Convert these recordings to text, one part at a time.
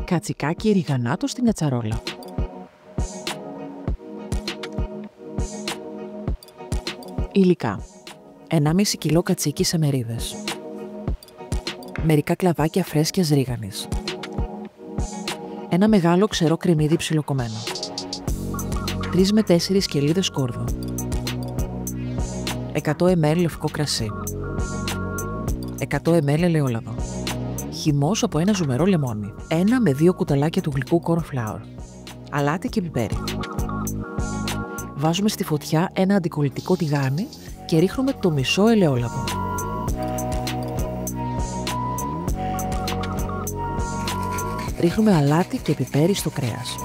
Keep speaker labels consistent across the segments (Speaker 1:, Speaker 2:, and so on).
Speaker 1: Κατσικάκι ριγανάτο στην κατσαρόλα. Υλικά: 1,5 κιλό κατσίκι σε μερίδες, μερικά κλαδάκια φρέσκιας ρίγανης, ένα μεγάλο ξερό κρεμμύδι ψιλοκομμένο, 3 με 4 σκελίδες σκόρδο, 100 ml λευκό κρασί, 100 ml ελαιόλαδο, χυμός από ένα ζουμερό λεμόνι, 1 με 2 κουταλάκια του γλυκού corn flour, αλάτι και πιπέρι. Βάζουμε στη φωτιά ένα αντικολλητικό τηγάνι και ρίχνουμε το μισό ελαιόλαδο. Ρίχνουμε αλάτι και πιπέρι στο κρέας.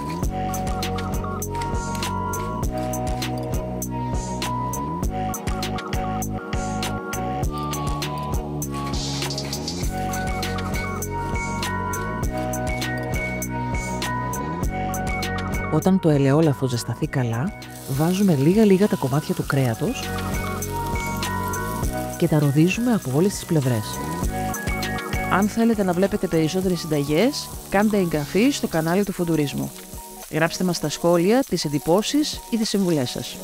Speaker 1: Όταν το ελαιόλαδο ζεσταθεί καλά, βάζουμε λίγα τα κομμάτια του κρέατος και τα ροδίζουμε από όλες τις πλευρές.
Speaker 2: Αν θέλετε να βλέπετε περισσότερες συνταγές, κάντε εγγραφή στο κανάλι του Φοντουρίσμου. Γράψτε μας στα σχόλια τις εντυπώσεις ή τις συμβουλές σας.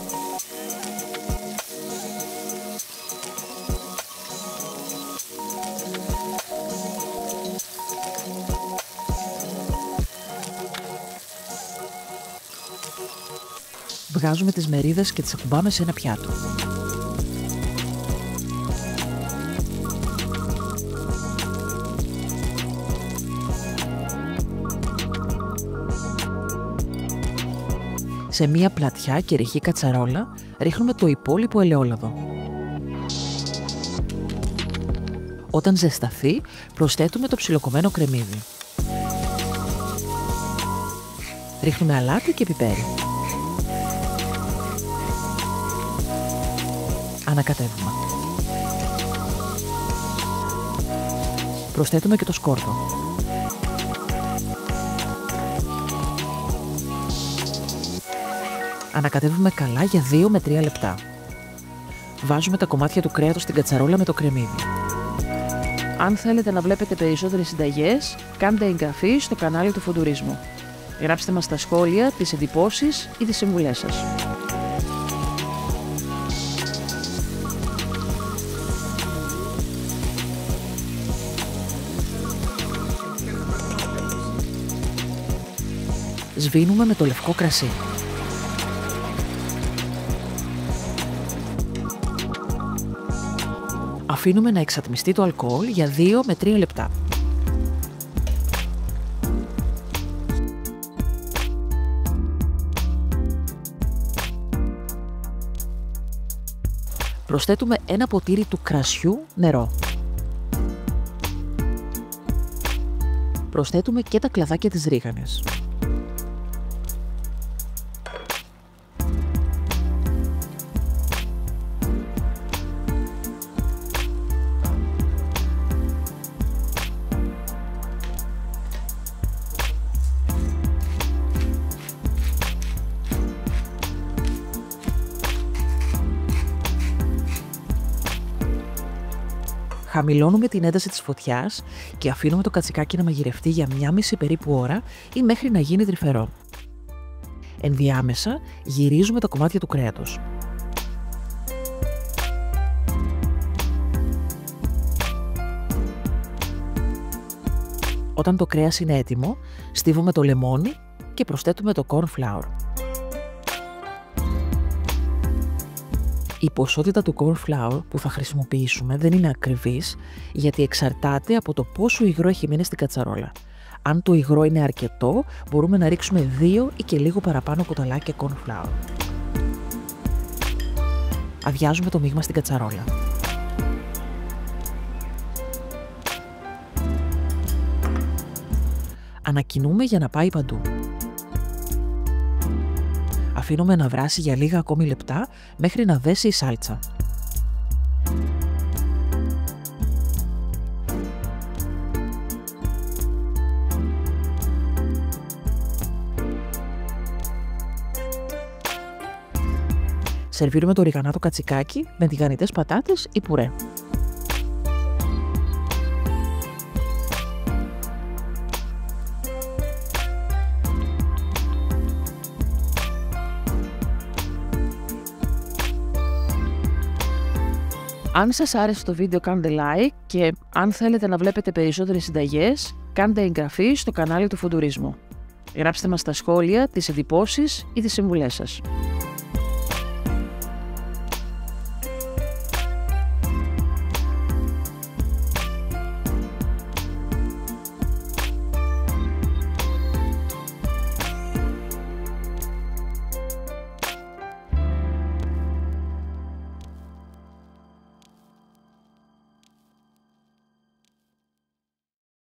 Speaker 1: Βγάζουμε τις μερίδες και τις ακουμπάμε σε ένα πιάτο. Σε μία πλατιά και ρηχή κατσαρόλα ρίχνουμε το υπόλοιπο ελαιόλαδο. Όταν ζεσταθεί, προσθέτουμε το ψιλοκομμένο κρεμμύδι. Ρίχνουμε αλάτι και πιπέρι. Ανακατεύουμε. Προσθέτουμε και το σκόρδο. Ανακατεύουμε καλά για 2 με 3 λεπτά. Βάζουμε τα κομμάτια του κρέατος στην κατσαρόλα με το κρεμμύδι.
Speaker 2: Αν θέλετε να βλέπετε περισσότερες συνταγές, κάντε εγγραφή στο κανάλι του Φοντουρίσμου. Γράψτε μας στα σχόλια τις εντυπώσεις ή τις συμβουλές σας.
Speaker 1: Σβήνουμε με το λευκό κρασί. Αφήνουμε να εξατμιστεί το αλκοόλ για 2 με 3 λεπτά. Προσθέτουμε ένα ποτήρι του κρασιού νερό. Προσθέτουμε και τα κλαδάκια της ρίγανης. Χαμηλώνουμε την ένταση της φωτιάς και αφήνουμε το κατσικάκι να μαγειρευτεί για 1,5 περίπου ώρα ή μέχρι να γίνει τρυφερό. Ενδιάμεσα γυρίζουμε τα κομμάτια του κρέατος. Όταν το κρέας είναι έτοιμο, στίβουμε το λεμόνι και προσθέτουμε το corn flour. Η ποσότητα του corn flour που θα χρησιμοποιήσουμε δεν είναι ακριβής, γιατί εξαρτάται από το πόσο υγρό έχει μείνει στην κατσαρόλα. Αν το υγρό είναι αρκετό, μπορούμε να ρίξουμε 2 ή και λίγο παραπάνω κουταλάκια corn flour. Αδειάζουμε το μείγμα στην κατσαρόλα. Ανακοινούμε για να πάει παντού. Αφήνουμε να βράσει για λίγα ακόμη λεπτά μέχρι να δέσει η σάλτσα. Σερβίρουμε το ριγανάτο κατσικάκι με τηγανιτές πατάτες ή πουρέ.
Speaker 2: Αν σας άρεσε το βίντεο κάντε like και αν θέλετε να βλέπετε περισσότερες συνταγές, κάντε εγγραφή στο κανάλι του Φουντουρισμού. Γράψτε μας στα σχόλια τις εντυπώσεις ή τις συμβουλές σας.